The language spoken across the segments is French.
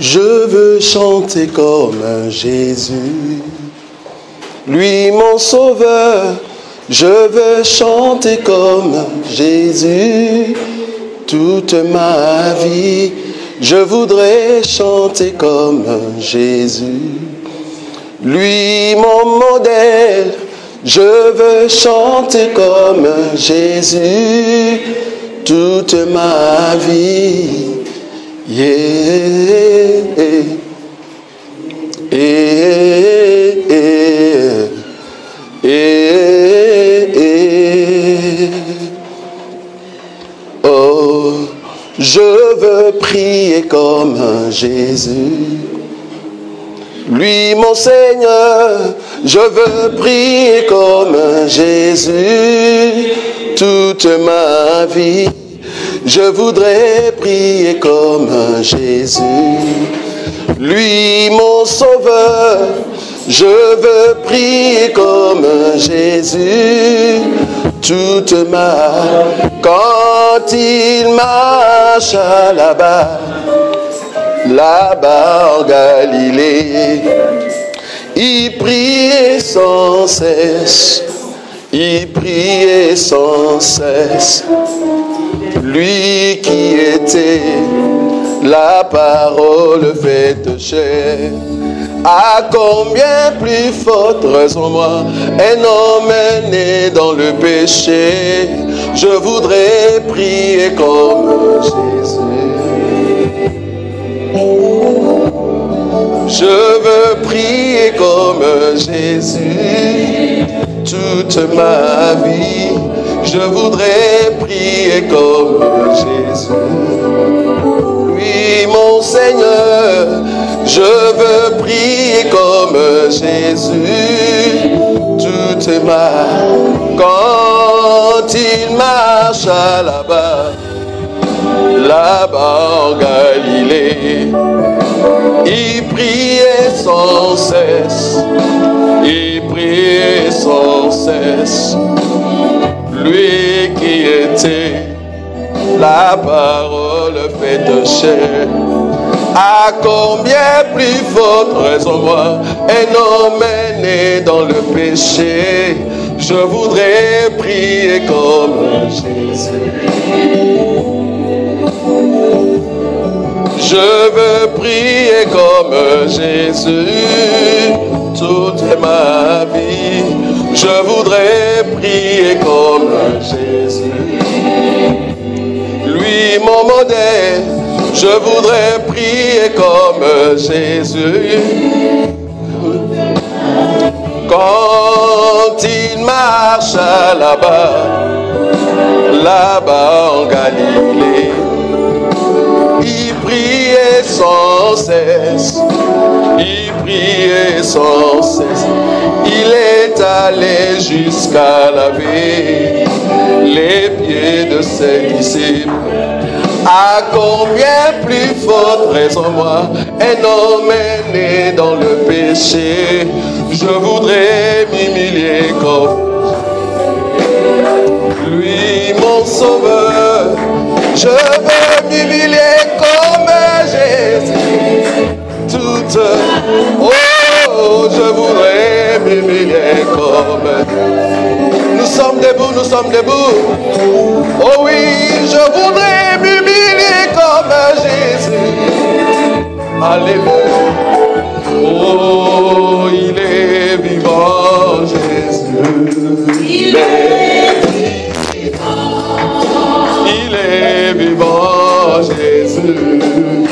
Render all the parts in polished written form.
Je veux chanter comme Jésus, lui mon sauveur. Je veux chanter comme Jésus toute ma vie. Je voudrais chanter comme Jésus, lui mon modèle. Je veux chanter comme Jésus toute ma vie. Yeah. Oh, je veux prier comme Jésus, lui mon Seigneur. Je veux prier comme Jésus toute ma vie. Je voudrais prier comme Jésus, lui mon sauveur. Je veux prier comme Jésus toute ma... Quand il marche là-bas en Galilée, il priait sans cesse, il priait sans cesse. Lui qui était la parole faite chair, à combien plus forte raison moi, un homme est né dans le péché. Je voudrais prier comme Jésus. Je veux prier comme Jésus toute ma vie. Je voudrais prier comme Jésus, lui mon Seigneur. Je veux prier comme Jésus toute ma... Quand il marche là-bas en Galilée, il priait sans cesse, il priait sans cesse. Lui qui était la parole faite chair, à combien plus forte raison moi, un homme est né dans le péché. Je voudrais prier comme Jésus. Je veux prier comme Jésus toute ma vie. Je voudrais prier comme Jésus, lui mon modèle. Je voudrais prier comme Jésus. Quand il marche là-bas en Galilée, il priait sans cesse, il priait sans cesse. Il est allé jusqu'à laver les pieds de ses disciples. À combien plus forte raison moi, un homme est né dans le péché. Je voudrais m'humilier comme lui mon sauveur. Je veux m'humilier comme Jésus toute... Oh, je voudrais m'humilier comme... Nous sommes debout, nous sommes debout. Oh oui, je voudrais m'humilier comme Jésus. Alléluia. Oh, il est vivant, Jésus. Il est vivant. Il est vivant, Jésus.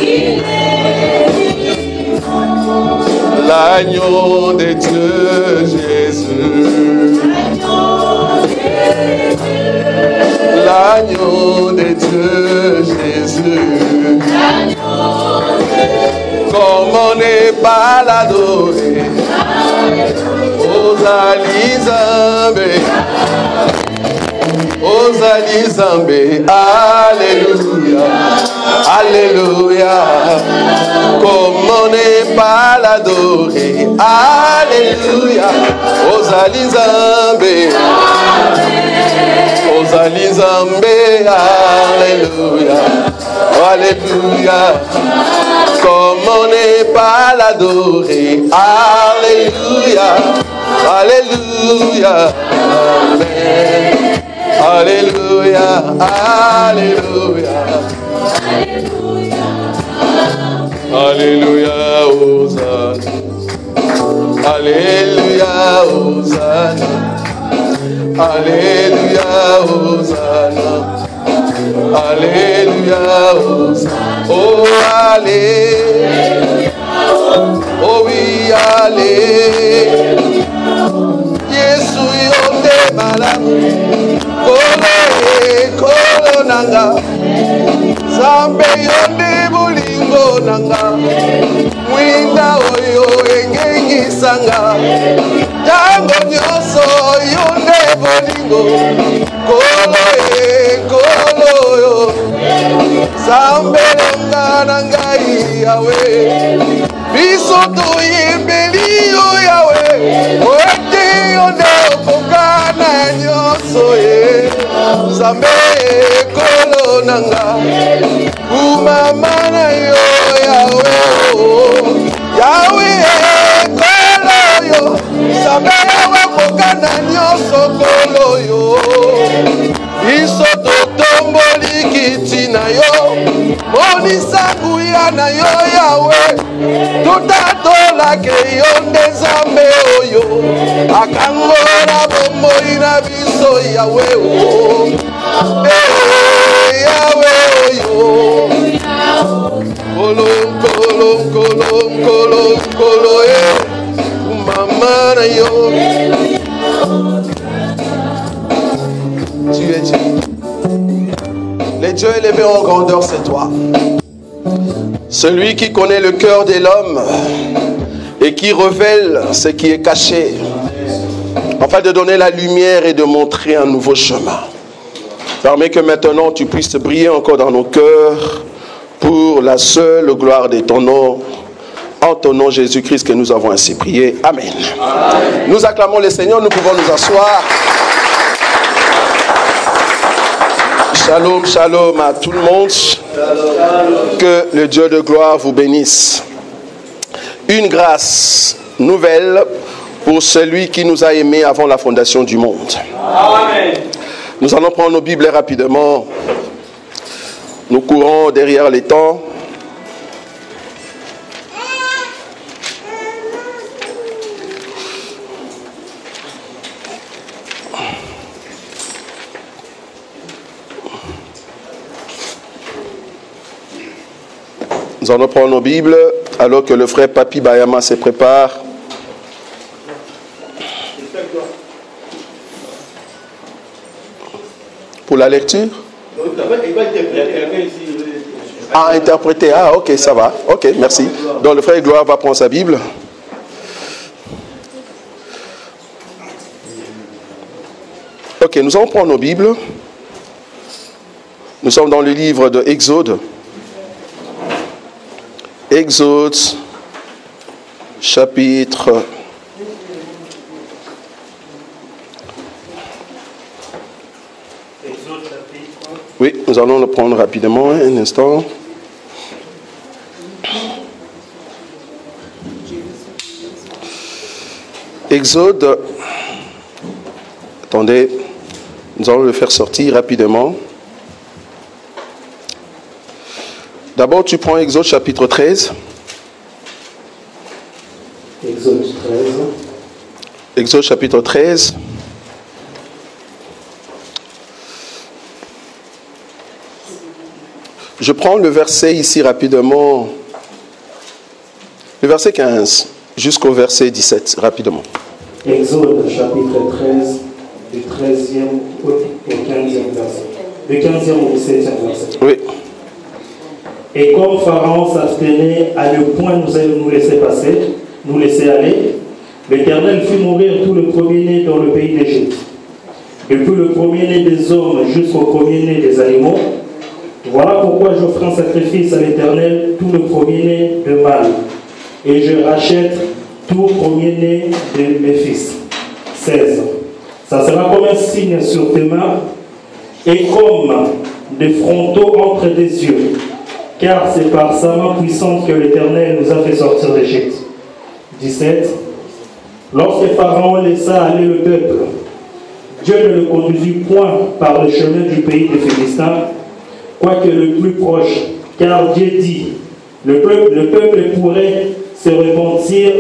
Il est vivant. L'agneau de Dieu, Jésus. L'agneau de Dieu, Jésus. Comment ne pas l'adorer? Ozali Zambé, Ozali Zambé, Alléluia, Alléluia. Comment ne pas l'adorer? Alléluia, Ozali Zambé, Ozali Zambé, Alléluia, Alléluia. Comment ne pas l'adorer? Alléluia, Alléluia, Amen. Alléluia, Alléluia, Alléluia, Hosanna. Alléluia, Hosanna. Alléluia, Hosanna. Alléluia, Hosanna. Oh, Alléluia. Oh oui, Alléluia. Yesu yote malamu. Kolo nanga. Zambe yote bulingo nanga. Mwinda oyo engengi sanga. Tango nyoso yonde bulingo. Kolo yo. Zambe longa nangai yawe. Biso to yembeli yo yawe. Oete yonde okokana nyoso ye. Zambe kolo nanga. Umamana yo yawe. Yawe kolo yo. Zambe yawe kokana nyoso kolo yo. Biso to tomboli kiti na yo. Monisa kuya na yo yawe. Tutatola ke yonde zambe oyo. Akangora bomoi na biso yawe o. Yawe oyo. Kolo mama na yo. Tu es Dieu. Les dieux élevés en grandeur, c'est toi. Celui qui connaît le cœur de l'homme et qui révèle ce qui est caché, afin de donner la lumière et de montrer un nouveau chemin. Permets que maintenant tu puisses briller encore dans nos cœurs pour la seule gloire de ton nom. En ton nom Jésus-Christ que nous avons ainsi prié. Amen. Amen. Nous acclamons le Seigneur, nous pouvons nous asseoir. Shalom, shalom à tout le monde. Que le Dieu de gloire vous bénisse. Une grâce nouvelle pour celui qui nous a aimés avant la fondation du monde. Amen. Nous allons prendre nos Bibles rapidement. Nous courons derrière les temps. Nous allons prendre nos Bibles alors que le frère Papi Bayama se prépare. Pour la lecture? Ah, interpréter. Ah, ok, ça va. Ok, merci. Donc le frère Gloire va prendre sa Bible. Ok, nous allons prendre nos Bibles. Nous sommes dans le livre de Exode. Exode, chapitre... Oui, nous allons le prendre rapidement, un instant. Exode, attendez, nous allons le faire sortir rapidement. D'abord, tu prends Exode chapitre 13. Exode 13. Exode chapitre 13. Je prends le verset ici rapidement. Le verset 15 jusqu'au verset 17, rapidement. Exode chapitre 13, du 13e au 15e verset. Du 15e au 17e verset. Oui. Et comme Pharaon s'abstenait à ne point nous laisser passer, nous laisser aller, l'Éternel fit mourir tout le premier-né dans le pays d'Égypte. Depuis le premier-né des hommes jusqu'au premier-né des animaux. Voilà pourquoi j'offre un sacrifice à l'Éternel tout le premier-né de mâle. Et je rachète tout premier-né de mes fils. 16. Ça sera comme un signe sur tes mains et comme des frontaux entre tes yeux. car c'est par sa main puissante que l'Éternel nous a fait sortir d'Égypte. 17. Lorsque Pharaon laissa aller le peuple, Dieu ne le conduisit point par le chemin du pays des Philistins, quoique le plus proche, car Dieu dit, le peuple pourrait se repentir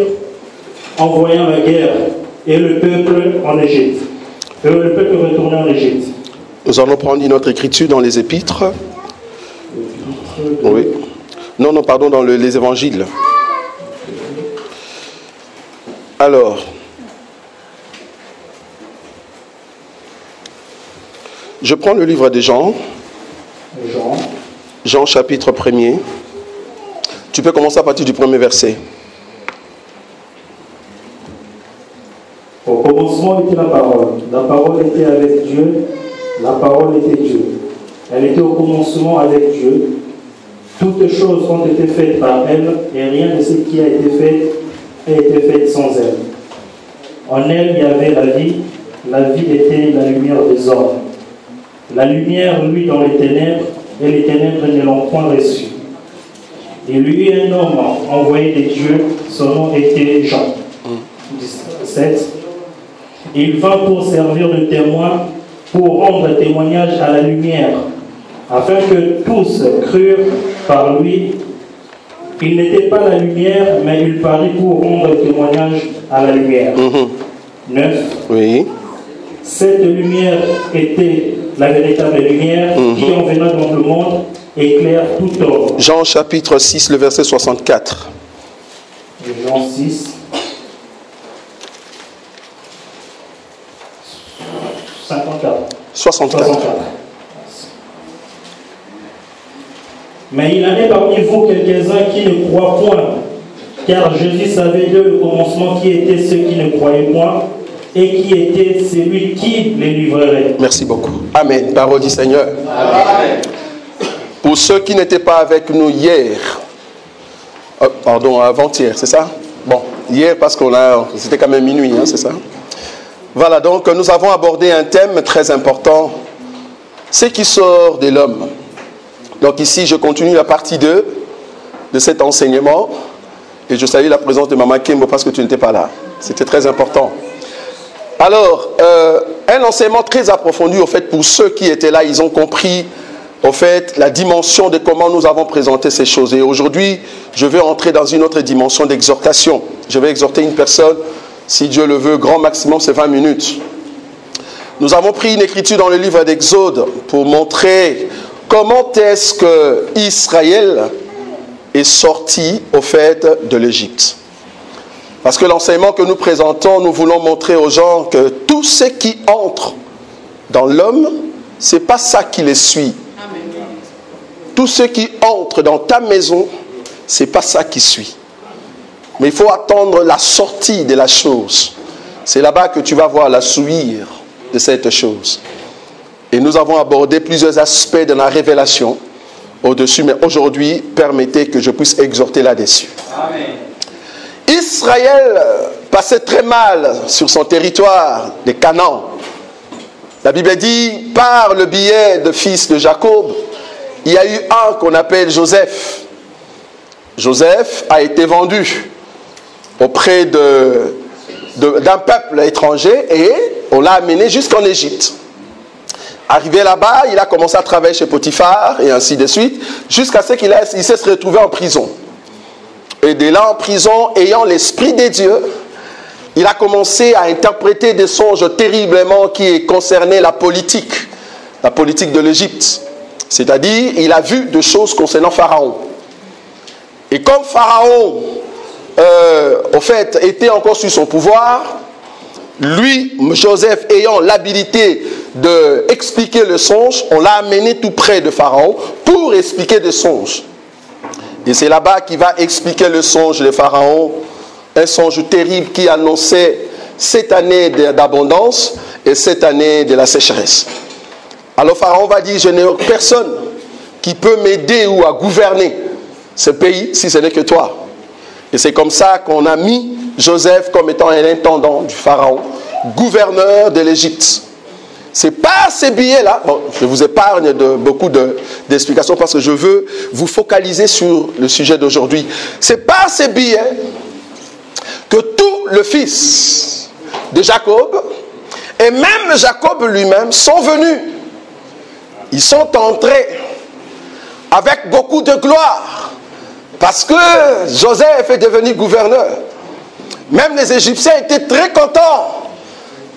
en voyant la guerre, et le peuple en Égypte. Le peuple retourné en Égypte. Nous allons prendre une autre écriture dans les épîtres. Oui. Non, pardon, dans les évangiles. Alors, je prends le livre de Jean. Jean chapitre 1er. Tu peux commencer à partir du premier verset. Au commencement était la parole était avec Dieu, la parole était Dieu. Elle était au commencement avec Dieu. Toutes choses ont été faites par elle, et rien de ce qui a été fait sans elle. En elle, il y avait la vie était la lumière des hommes. La lumière, lui, dans les ténèbres, et les ténèbres ne l'ont point reçue. Il y eut un homme envoyé de Dieu, son nom était Jean. 17. Il vint pour servir de témoin, pour rendre témoignage à la lumière, afin que tous crurent par lui. Il n'était pas la lumière, mais il parut pour rendre témoignage à la lumière. 9. Oui. Cette lumière était la véritable lumière qui, en venant dans le monde, éclaire tout homme. Jean chapitre 6, le verset 64. Jean 6. 64. Mais il en est parmi vous quelques-uns qui ne croient point, car Jésus savait dès le commencement qui étaient ceux qui ne croyaient point et qui était celui qui les livrerait. Merci beaucoup. Amen. Parole du Seigneur. Amen. Pour ceux qui n'étaient pas avec nous hier, avant-hier, c'est ça? Bon, hier parce c'était quand même minuit, hein, c'est ça? Voilà, donc nous avons abordé un thème très important, ce qui sort de l'homme. Donc ici, je continue la partie 2 de cet enseignement. Et je salue la présence de Maman Kimbo parce que tu n'étais pas là. C'était très important. Alors, un enseignement très approfondi, au fait, pour ceux qui étaient là, ils ont compris, au fait, la dimension de comment nous avons présenté ces choses. Et aujourd'hui, je vais entrer dans une autre dimension d'exhortation. Je vais exhorter une personne, si Dieu le veut, grand maximum, c'est 20 minutes. Nous avons pris une écriture dans le livre d'Exode pour montrer comment est-ce que Israël est sorti, au fait, de l'Égypte. Parce que l'enseignement que nous présentons, nous voulons montrer aux gens que tout ce qui entre dans l'homme, ce n'est pas ça qui les suit. Amen. Tout ce qui entre dans ta maison, ce n'est pas ça qui suit. Mais il faut attendre la sortie de la chose. C'est là-bas que tu vas voir la suivre de cette chose. Et nous avons abordé plusieurs aspects de la révélation au-dessus, mais aujourd'hui, permettez que je puisse exhorter là-dessus. Amen. Israël passait très mal sur son territoire de Canaan. La Bible dit, par le biais de fils de Jacob, il y a eu un qu'on appelle Joseph. Joseph a été vendu auprès d'un peuple étranger et on l'a amené jusqu'en Égypte. Arrivé là-bas, il a commencé à travailler chez Potiphar et ainsi de suite, jusqu'à ce qu'il s'est retrouvé en prison. Et de là en prison, ayant l'Esprit de Dieu, il a commencé à interpréter des songes terriblement qui concernaient la politique de l'Égypte. C'est-à-dire, il a vu des choses concernant Pharaon. Et comme Pharaon, au fait, était encore sous son pouvoir, lui, Joseph, ayant l'habilité d'expliquer le songe, on l'a amené tout près de Pharaon pour expliquer des songes. Et c'est là-bas qu'il va expliquer le songe de Pharaon, un songe terrible qui annonçait cette année d'abondance et cette année de la sécheresse. Alors Pharaon va dire, je n'ai personne qui peut m'aider ou à gouverner ce pays si ce n'est que toi. Et c'est comme ça qu'on a mis Joseph comme étant un intendant du Pharaon, gouverneur de l'Égypte. C'est par ces billets-là, bon, je vous épargne de beaucoup d'explications parce que je veux vous focaliser sur le sujet d'aujourd'hui. C'est par ces billets que tous les fils de Jacob et même Jacob lui-même sont venus. Ils sont entrés avec beaucoup de gloire parce que Joseph est devenu gouverneur. Même les Égyptiens étaient très contents.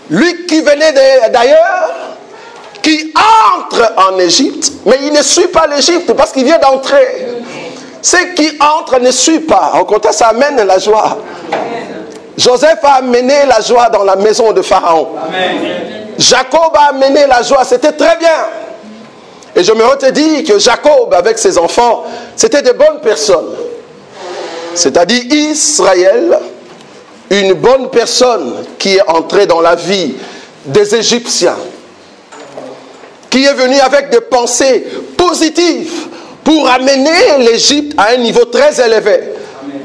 Lui qui venait d'ailleurs, qui entre en Égypte, mais il ne suit pas l'Égypte parce qu'il vient d'entrer. Ceux qui entrent ne suivent pas. En contraire, ça amène la joie. Joseph a amené la joie dans la maison de Pharaon. Jacob a amené la joie, c'était très bien. Et je me redis que Jacob, avec ses enfants, c'était de bonnes personnes. C'est-à-dire Israël, une bonne personne qui est entrée dans la vie des Égyptiens, qui est venue avec des pensées positives pour amener l'Égypte à un niveau très élevé. Amen.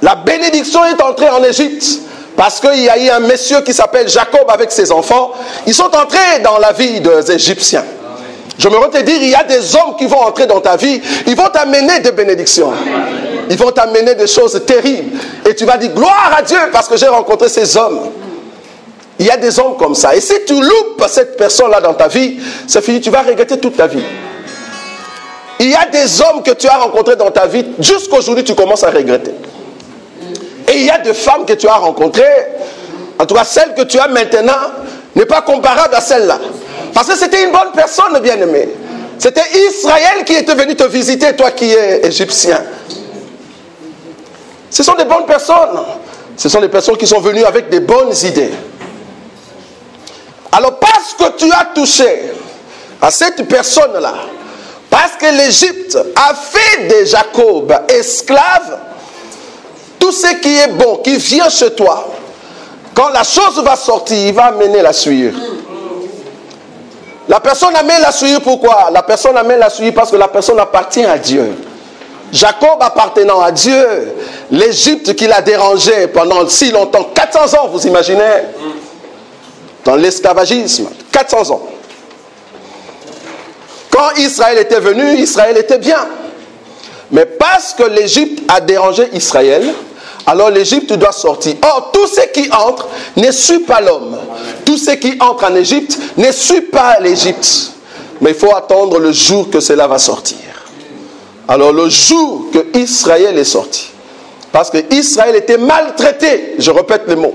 La bénédiction est entrée en Égypte parce qu'il y a eu un monsieur qui s'appelle Jacob avec ses enfants. Ils sont entrés dans la vie des Égyptiens. Amen. Je me redis dire, il y a des hommes qui vont entrer dans ta vie, ils vont t'amener des bénédictions. Amen. Ils vont t'amener des choses terribles. Et tu vas dire, gloire à Dieu parce que j'ai rencontré ces hommes. Il y a des hommes comme ça. Et si tu loupes cette personne-là dans ta vie, c'est fini, tu vas regretter toute ta vie. Il y a des hommes que tu as rencontrés dans ta vie, jusqu'aujourd'hui tu commences à regretter. Et il y a des femmes que tu as rencontrées, en tout cas celle que tu as maintenant, n'est pas comparable à celle-là. Parce que c'était une bonne personne, bien-aimée. C'était Israël qui était venu te visiter, toi qui es égyptien. Ce sont des bonnes personnes. Ce sont des personnes qui sont venues avec des bonnes idées. Alors parce que tu as touché à cette personne-là, parce que l'Égypte a fait de Jacob esclave, tout ce qui est bon, qui vient chez toi, quand la chose va sortir, il va amener la souillure. La personne amène la souillure, pourquoi? La personne amène la souillure parce que la personne appartient à Dieu. Jacob appartenant à Dieu, l'Égypte qui l'a dérangé pendant si longtemps, 400 ans, vous imaginez? Dans l'esclavagisme, 400 ans. Quand Israël était venu, Israël était bien. Mais parce que l'Égypte a dérangé Israël, alors l'Égypte doit sortir. Or, tout ce qui entre ne suit pas l'homme. Tout ce qui entre en Égypte ne suit pas l'Égypte. Mais il faut attendre le jour que cela va sortir. Alors le jour que Israël est sorti, parce que Israël était maltraité, je répète les mots,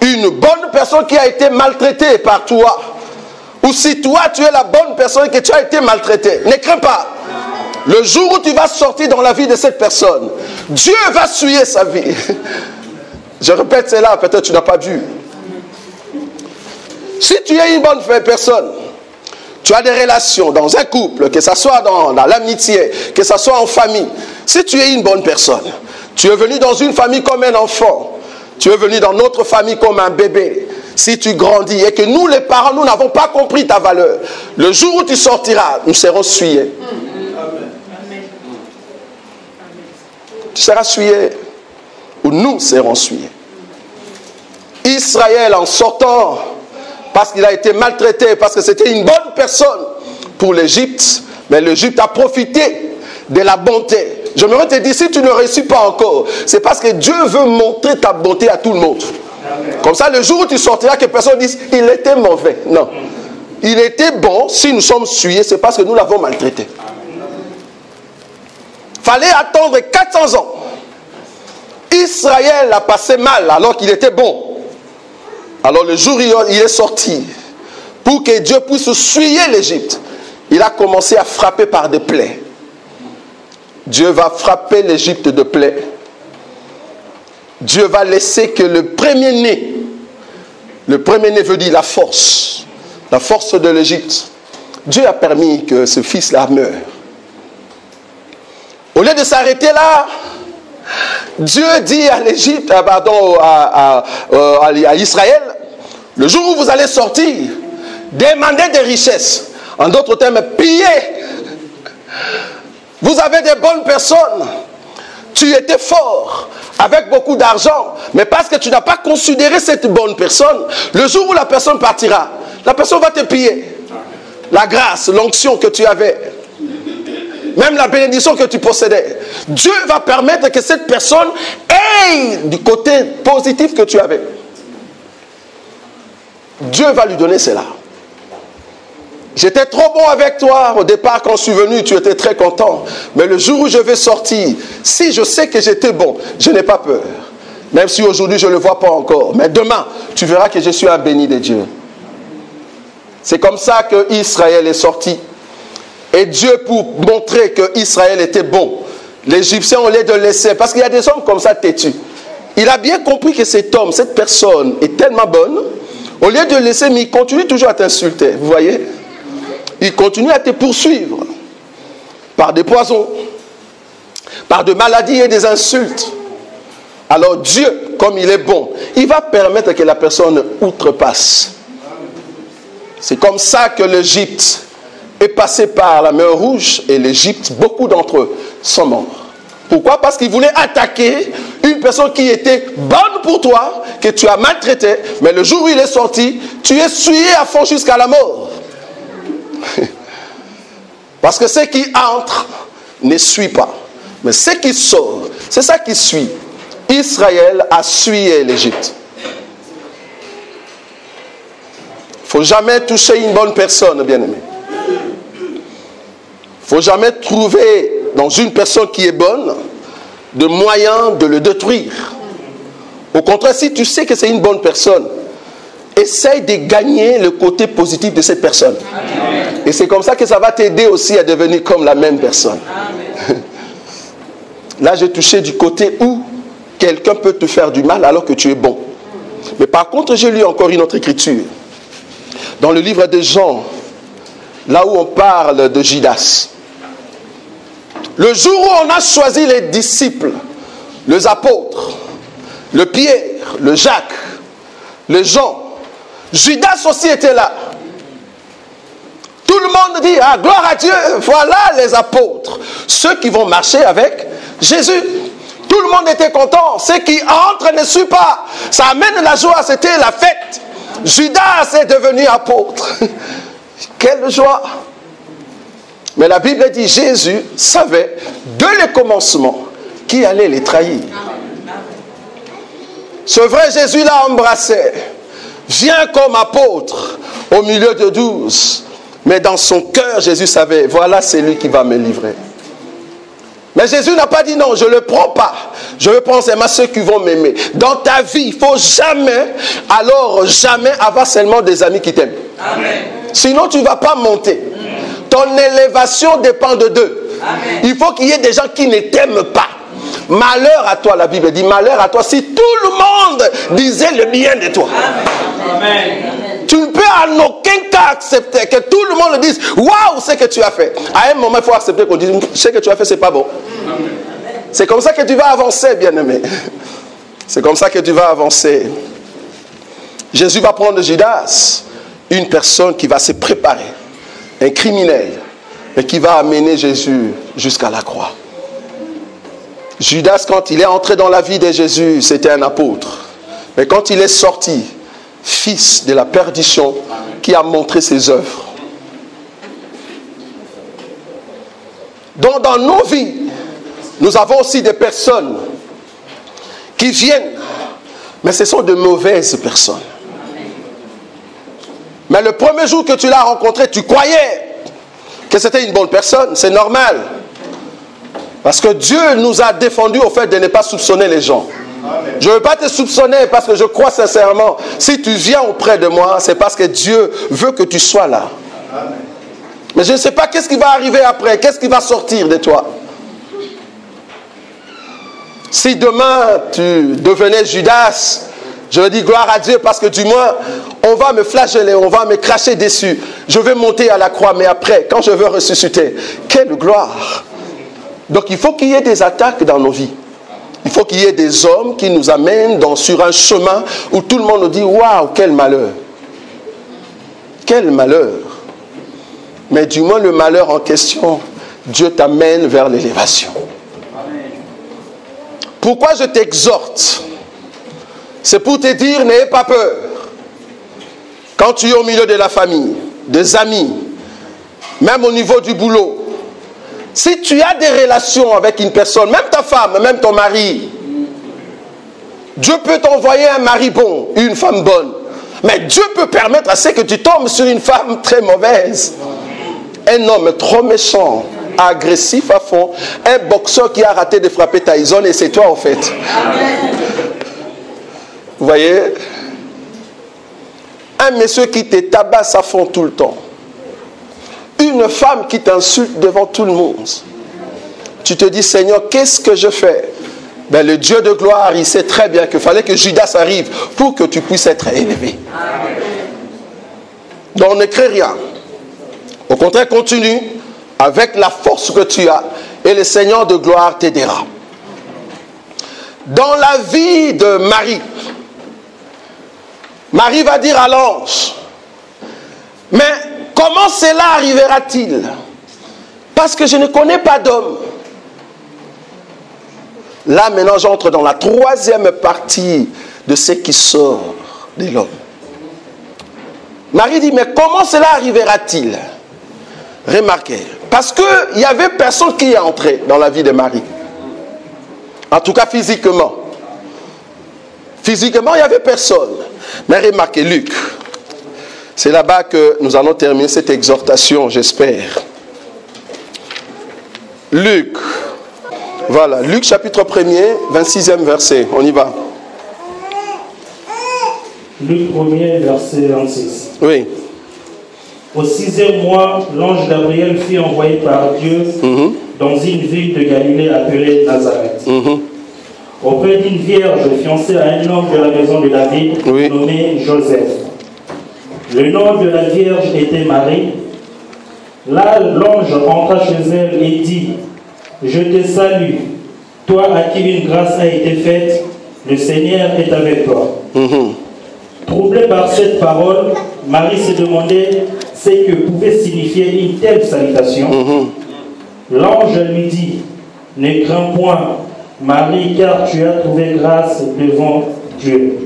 une bonne personne qui a été maltraitée par toi, ou si toi tu es la bonne personne que tu as été maltraité, ne crains pas. Le jour où tu vas sortir dans la vie de cette personne, Dieu va souiller sa vie. Je répète cela, peut-être tu n'as pas vu. Si tu es une bonne personne, tu as des relations dans un couple, que ce soit dans l'amitié, que ce soit en famille. Si tu es une bonne personne, tu es venu dans une famille comme un enfant, tu es venu dans notre famille comme un bébé. Si tu grandis et que nous les parents, nous n'avons pas compris ta valeur, le jour où tu sortiras, nous serons souillés. Tu seras souillé, ou nous serons souillés. Israël en sortant, parce qu'il a été maltraité, parce que c'était une bonne personne pour l'Égypte, mais l'Égypte a profité de la bonté. Je me te dire, si tu ne réussis pas encore, c'est parce que Dieu veut montrer ta bonté à tout le monde. Amen. Comme ça, le jour où tu sortiras, que personne dise, il était mauvais. Non. Il était bon, si nous sommes souillés, c'est parce que nous l'avons maltraité. Fallait attendre 400 ans. Israël a passé mal alors qu'il était bon. Alors le jour où il est sorti, pour que Dieu puisse souiller l'Égypte, il a commencé à frapper par des plaies. Dieu va frapper l'Égypte de plaies. Dieu va laisser que le premier-né veut dire la force de l'Égypte. Dieu a permis que ce fils-là meure. Au lieu de s'arrêter là, Dieu dit à l'Égypte, à Israël, le jour où vous allez sortir, demandez des richesses. En d'autres termes, pillez. Vous avez des bonnes personnes. Tu étais fort, avec beaucoup d'argent, mais parce que tu n'as pas considéré cette bonne personne, le jour où la personne partira, la personne va te piller. La grâce, l'onction que tu avais, même la bénédiction que tu possédais. Dieu va permettre que cette personne ait du côté positif que tu avais. Dieu va lui donner cela. J'étais trop bon avec toi. Au départ, quand je suis venu, tu étais très content. Mais le jour où je vais sortir, si je sais que j'étais bon, je n'ai pas peur. Même si aujourd'hui, je ne le vois pas encore. Mais demain, tu verras que je suis un béni de Dieu. C'est comme ça que Israël est sorti. Et Dieu, pour montrer que Israël était bon, les Égyptiens, au lieu de laisser, parce qu'il y a des hommes comme ça têtus. Il a bien compris que cet homme, cette personne est tellement bonne. Au lieu de laisser, mais il continue toujours à t'insulter. Vous voyez? Il continue à te poursuivre par des poisons, par des maladies et des insultes. Alors Dieu, comme il est bon, il va permettre que la personne outrepasse. C'est comme ça que l'Égypte est passée par la mer Rouge et l'Égypte, beaucoup d'entre eux sont morts. Pourquoi? Parce qu'ils voulaient attaquer une personne qui était bonne pour toi, que tu as maltraité, mais le jour où il est sorti, tu es souillé à fond jusqu'à la mort. Parce que ce qui entre ne suit pas, mais ce qui sort, c'est ça qui suit. Israël a suivi l'Égypte. Il ne faut jamais toucher une bonne personne, bien-aimé. Il ne faut jamais trouver dans une personne qui est bonne de moyens de le détruire. Au contraire, si tu sais que c'est une bonne personne, essaye de gagner le côté positif de cette personne. Amen. Et c'est comme ça que ça va t'aider aussi à devenir comme la même personne. Là, j'ai touché du côté où quelqu'un peut te faire du mal alors que tu es bon. Mais par contre, j'ai lu encore une autre écriture. Dans le livre de Jean, là où on parle de Judas. Le jour où on a choisi les disciples, les apôtres, le Pierre, le Jacques, le Jean, Judas aussi était là. Tout le monde dit, ah, gloire à Dieu, voilà les apôtres, ceux qui vont marcher avec Jésus. Tout le monde était content. Ceux qui entrent ne suivent pas. Ça amène la joie, c'était la fête. Judas est devenu apôtre. Quelle joie. Mais la Bible dit, Jésus savait dès le commencement qui allait les trahir. Ce vrai Jésus l'a embrassé. Vient comme apôtre au milieu de 12. Mais dans son cœur, Jésus savait, voilà, c'est lui qui va me livrer. Mais Jésus n'a pas dit non, je ne le prends pas. Je veux prendre seulement ceux qui vont m'aimer. Dans ta vie, il ne faut jamais, alors jamais avoir seulement des amis qui t'aiment. Amen. Sinon, tu ne vas pas monter. Ton élévation dépend de d'eux. Amen. Il faut qu'il y ait des gens qui ne t'aiment pas. Malheur à toi, la Bible dit, malheur à toi si tout le monde disait le bien de toi. Amen. Tu ne peux en aucun cas accepter que tout le monde dise waouh, ce que tu as fait. À un moment, il faut accepter qu'on dise ce que tu as fait, c'est pas bon. C'est comme ça que tu vas avancer, bien-aimé. C'est comme ça que tu vas avancer. Jésus va prendre Judas, une personne qui va se préparer, un criminel, et qui va amener Jésus jusqu'à la croix. Judas, quand il est entré dans la vie de Jésus, c'était un apôtre. Mais quand il est sorti, fils de la perdition, qui a montré ses œuvres. Donc dans nos vies, nous avons aussi des personnes qui viennent, mais ce sont de mauvaises personnes. Mais le premier jour que tu l'as rencontré, tu croyais que c'était une bonne personne, c'est normal. Parce que Dieu nous a défendus au fait de ne pas soupçonner les gens. Amen. Je ne veux pas te soupçonner parce que je crois sincèrement, si tu viens auprès de moi, c'est parce que Dieu veut que tu sois là. Amen. Mais je ne sais pas qu'est-ce qui va arriver après, qu'est-ce qui va sortir de toi. Si demain tu devenais Judas, je dis gloire à Dieu parce que du moins, on va me flageller, on va me cracher dessus. Je vais monter à la croix, mais après, quand je veux ressusciter, quelle gloire. Donc il faut qu'il y ait des attaques dans nos vies. Il faut qu'il y ait des hommes qui nous amènent sur un chemin où tout le monde nous dit « Waouh, quel malheur !» Quel malheur! Mais du moins le malheur en question, Dieu t'amène vers l'élévation. Pourquoi je t'exhorte? C'est pour te dire « N'ayez pas peur ». quand tu es au milieu de la famille, des amis, même au niveau du boulot, si tu as des relations avec une personne, même ta femme, même ton mari, Dieu peut t'envoyer un mari bon, une femme bonne. Mais Dieu peut permettre à ce que tu tombes sur une femme très mauvaise. Un homme trop méchant, agressif à fond, un boxeur qui a raté de frapper Tyson et c'est toi en fait. Vous voyez? Un monsieur qui te tabasse à fond tout le temps. Une femme qui t'insulte devant tout le monde. Tu te dis, Seigneur, qu'est-ce que je fais? Ben, le Dieu de gloire, il sait très bien qu'il fallait que Judas arrive pour que tu puisses être élevé. Donc ne crée rien. Au contraire, continue avec la force que tu as et le Seigneur de gloire t'aidera. Dans la vie de Marie, Marie va dire à l'ange, mais comment cela arrivera-t-il? Parce que je ne connais pas d'homme. Là, maintenant, j'entre dans la troisième partie de ce qui sort de l'homme. Marie dit, mais comment cela arrivera-t-il? Remarquez, parce qu'il n'y avait personne qui est entré dans la vie de Marie. En tout cas, physiquement. Physiquement, il n'y avait personne. Mais remarquez, Luc, c'est là-bas que nous allons terminer cette exhortation, j'espère. Luc. Voilà, Luc chapitre 1er, 26e verset. On y va. Luc 1er, verset 26. Oui. Au 6e mois, l'ange Gabriel fut envoyé par Dieu dans une ville de Galilée appelée Nazareth. Auprès d'une vierge fiancée à un homme de la maison de David, nommé Joseph. Le nom de la vierge était Marie. Là, l'ange entra chez elle et dit, je te salue, toi à qui une grâce a été faite, le Seigneur est avec toi. Troublée par cette parole, Marie se demandait ce que pouvait signifier une telle salutation. L'ange lui dit, ne crains point, Marie, car tu as trouvé grâce devant Dieu.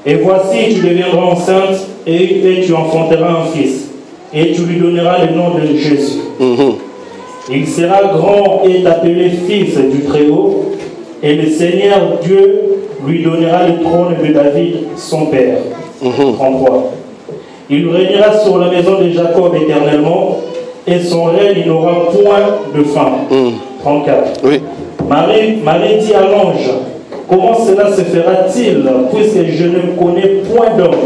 Et voici, tu deviendras enceinte et tu enfanteras un fils, et tu lui donneras le nom de Jésus. Il sera grand et appelé fils du Très-Haut, et le Seigneur Dieu lui donnera le trône de David, son père. 33. Il régnera sur la maison de Jacob éternellement, et son règne n'aura point de fin. 34. Oui. Marie dit à l'ange, comment cela se fera-t-il, puisque je ne connais point d'homme?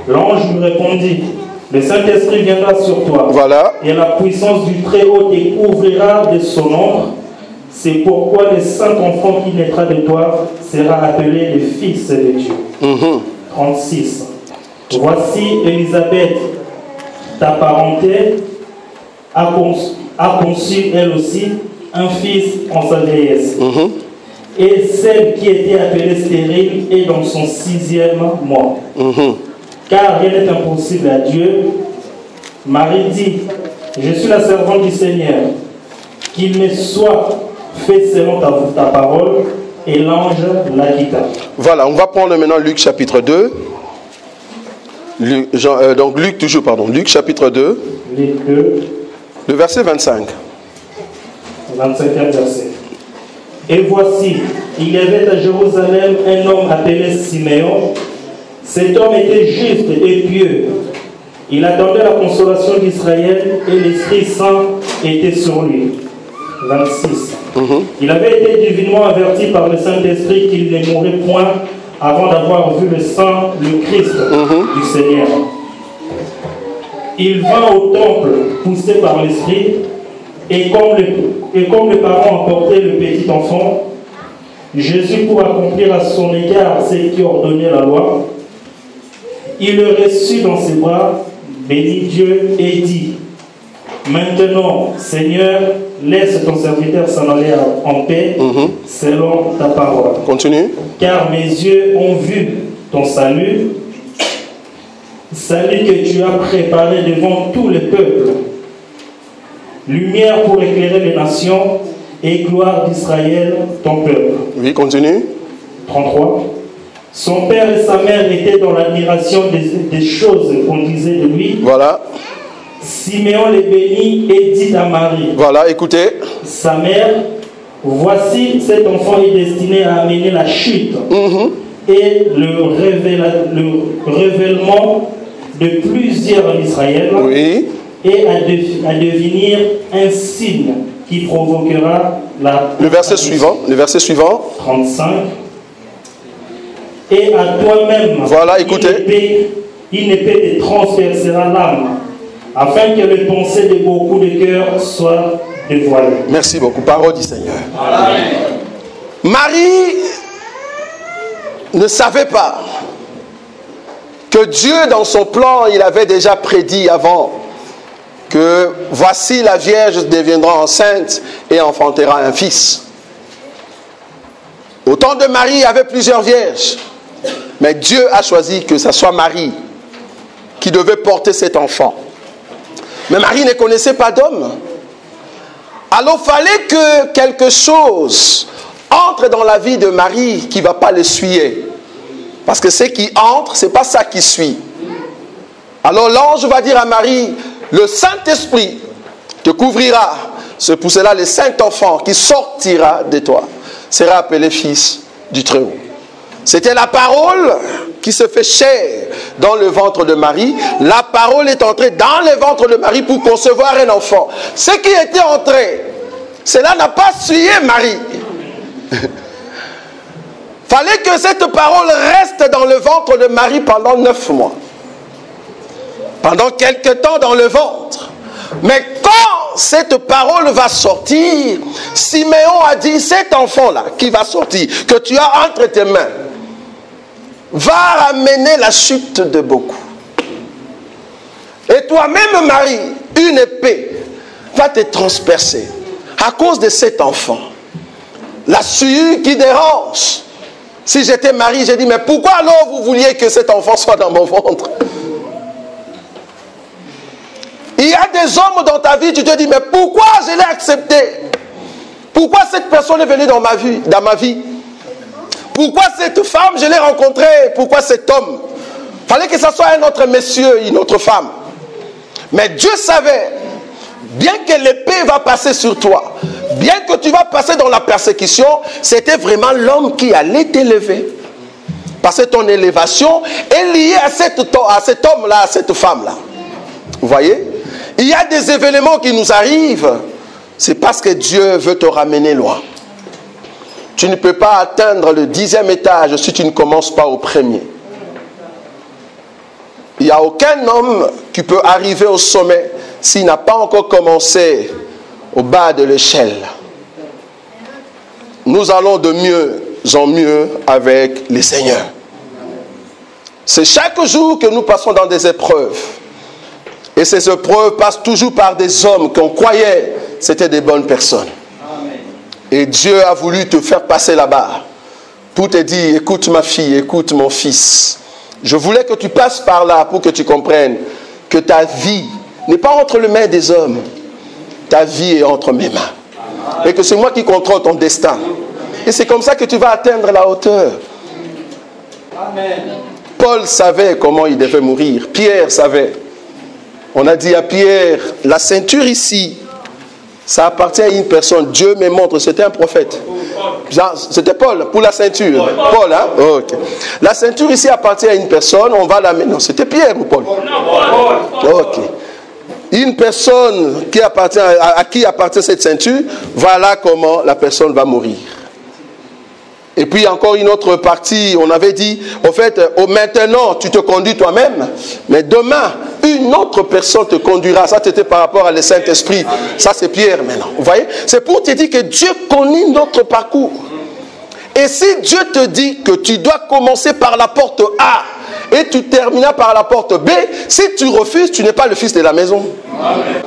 L'ange lui répondit, le Saint-Esprit viendra sur toi, et la puissance du Très-Haut te couvrira de son ombre. C'est pourquoi le saint enfant qui naîtra de toi sera appelé le Fils de Dieu. 36. Voici Élisabeth, ta parenté, a conçu elle aussi un fils en sa vieillesse. Et celle qui était appelée stérile est dans son 6e mois. Car rien n'est impossible à Dieu. Marie dit, je suis la servante du Seigneur, qu'il me soit fait selon ta parole. Et l'ange la quitta. Voilà, on va prendre maintenant Luc chapitre 2. Donc Luc toujours, pardon. Luc chapitre 2. Luc 2. Le verset 25. 25e verset. Et voici, il y avait à Jérusalem un homme appelé Siméon. Cet homme était juste et pieux. Il attendait la consolation d'Israël et l'Esprit Saint était sur lui. 26. Il avait été divinement averti par le Saint-Esprit qu'il ne mourrait point avant d'avoir vu le sang, le Christ du Seigneur. Il vint au temple poussé par l'Esprit et comme les parents emportaient le petit enfant, Jésus, pour accomplir à son égard ce qui ordonnait la loi, il le reçut dans ses bras, bénit Dieu et dit, maintenant, Seigneur, laisse ton serviteur s'en aller en paix, selon ta parole. Continue. Car mes yeux ont vu ton salut, salut que tu as préparé devant tous les peuples, lumière pour éclairer les nations et gloire d'Israël, ton peuple. Oui, continue. 33. Son père et sa mère étaient dans l'admiration des choses qu'on disait de lui. Voilà. Siméon les bénit et dit à Marie, voilà, écoutez. sa mère, voici cet enfant est destiné à amener la chute et le révèlement de plusieurs en Israël, Oui. et à devenir un signe qui provoquera la... Le verset suivant. 35. Et à toi-même, Voilà, écoutez. une épée te transpercera l'âme, afin que les pensées de beaucoup de cœurs soient dévoilées. Merci beaucoup. Parole du Seigneur. Amen. Marie ne savait pas que Dieu, dans son plan, il avait déjà prédit avant que voici la Vierge deviendra enceinte et enfantera un fils. Au temps de Marie, il y avait plusieurs vierges. Mais Dieu a choisi que ce soit Marie qui devait porter cet enfant. Mais Marie ne connaissait pas d'homme. Alors il fallait que quelque chose entre dans la vie de Marie qui ne va pas l'essuyer. Parce que ce qui entre, ce n'est pas ça qui suit. Alors l'ange va dire à Marie, le Saint-Esprit te couvrira. C'est pour cela le Saint-Enfant qui sortira de toi sera appelé Fils du Très-Haut. C'était la parole qui se fait chair dans le ventre de Marie. La parole est entrée dans le ventre de Marie pour concevoir un enfant. Ce qui était entré, cela n'a pas suivi Marie. Fallait que cette parole reste dans le ventre de Marie pendant 9 mois. Pendant quelque temps dans le ventre. Mais quand cette parole va sortir, Siméon a dit, cet enfant-là qui va sortir, que tu as entre tes mains, va ramener la chute de beaucoup. Et toi-même, Marie, une épée va te transpercer à cause de cet enfant. La suie qui dérange. Si j'étais Marie, j'ai dit, mais pourquoi alors vous vouliez que cet enfant soit dans mon ventre? Il y a des hommes dans ta vie, tu te dis, mais pourquoi je l'ai accepté? Pourquoi cette personne est venue dans ma vie? Pourquoi cette femme, je l'ai rencontrée? Pourquoi cet homme? Il fallait que ce soit un autre monsieur, une autre femme. Mais Dieu savait, bien que l'épée va passer sur toi, bien que tu vas passer dans la persécution, c'était vraiment l'homme qui allait t'élever. Parce que ton élévation est liée à cet homme-là, à cette femme-là. Vous voyez? Il y a des événements qui nous arrivent, c'est parce que Dieu veut te ramener loin. Tu ne peux pas atteindre le 10e étage si tu ne commences pas au premier. Il n'y a aucun homme qui peut arriver au sommet s'il n'a pas encore commencé au bas de l'échelle. Nous allons de mieux en mieux avec le Seigneur. C'est chaque jour que nous passons dans des épreuves. Et ces épreuves passent toujours par des hommes qu'on croyait c'était des bonnes personnes. Amen. Et Dieu a voulu te faire passer là-bas pour te dire, écoute ma fille, écoute mon fils. Je voulais que tu passes par là pour que tu comprennes que ta vie n'est pas entre les mains des hommes. Ta vie est entre mes mains. Amen. Et que c'est moi qui contrôle ton destin. Et c'est comme ça que tu vas atteindre la hauteur. Amen. Paul savait comment il devait mourir. Pierre savait. On a dit à Pierre, la ceinture ici, ça appartient à une personne. Dieu me montre, c'était un prophète. C'était Paul, pour la ceinture. Paul, hein? Oh, okay. La ceinture ici appartient à une personne, on va la mettre. Non, c'était Pierre ou Paul? Ok. Une personne qui appartient, à qui appartient cette ceinture, voilà comment la personne va mourir. Et puis encore une autre partie, on avait dit, au fait, maintenant tu te conduis toi-même, mais demain, une autre personne te conduira. Ça c'était par rapport à le Saint-Esprit. Ça c'est Pierre maintenant. Vous voyez? C'est pour te dire que Dieu connaît notre parcours. Et si Dieu te dit que tu dois commencer par la porte A et tu terminas par la porte B, si tu refuses, tu n'es pas le fils de la maison. Amen.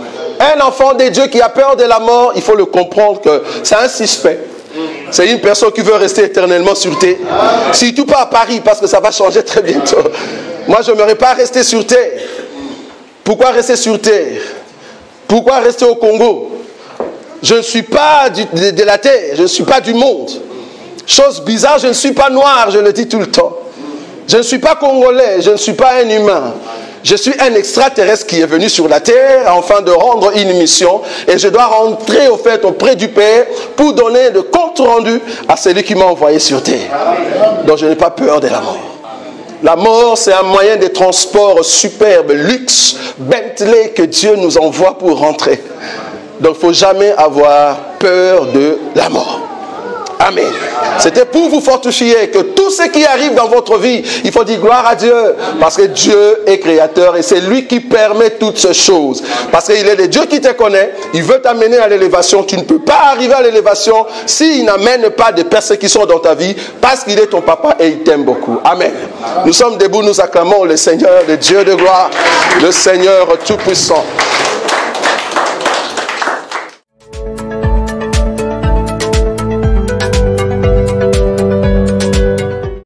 Un enfant de Dieu qui a peur de la mort, il faut le comprendre que c'est un suspect. C'est une personne qui veut rester éternellement sur terre. Surtout pas à Paris, parce que ça va changer très bientôt. Moi, je n'aimerais pas rester sur terre. Pourquoi rester sur terre? Pourquoi rester au Congo? Je ne suis pas de la terre, je ne suis pas du monde. Chose bizarre, je ne suis pas noir, je le dis tout le temps. Je ne suis pas congolais, je ne suis pas un humain. Je suis un extraterrestre qui est venu sur la terre afin de rendre une mission et je dois rentrer au fait auprès du Père pour donner le compte rendu à celui qui m'a envoyé sur terre. Donc je n'ai pas peur de la mort. La mort, c'est un moyen de transport superbe, luxe, Bentley que Dieu nous envoie pour rentrer. Donc il ne faut jamais avoir peur de la mort. Amen. C'était pour vous fortifier que tout ce qui arrive dans votre vie, il faut dire gloire à Dieu. Parce que Dieu est créateur et c'est lui qui permet toutes ces choses. Parce qu'il est le Dieu qui te connaît. Il veut t'amener à l'élévation. Tu ne peux pas arriver à l'élévation s'il n'amène pas de persécutions dans ta vie. Parce qu'il est ton papa et il t'aime beaucoup. Amen. Nous sommes debout, nous acclamons le Seigneur, le Dieu de gloire, le Seigneur tout-puissant.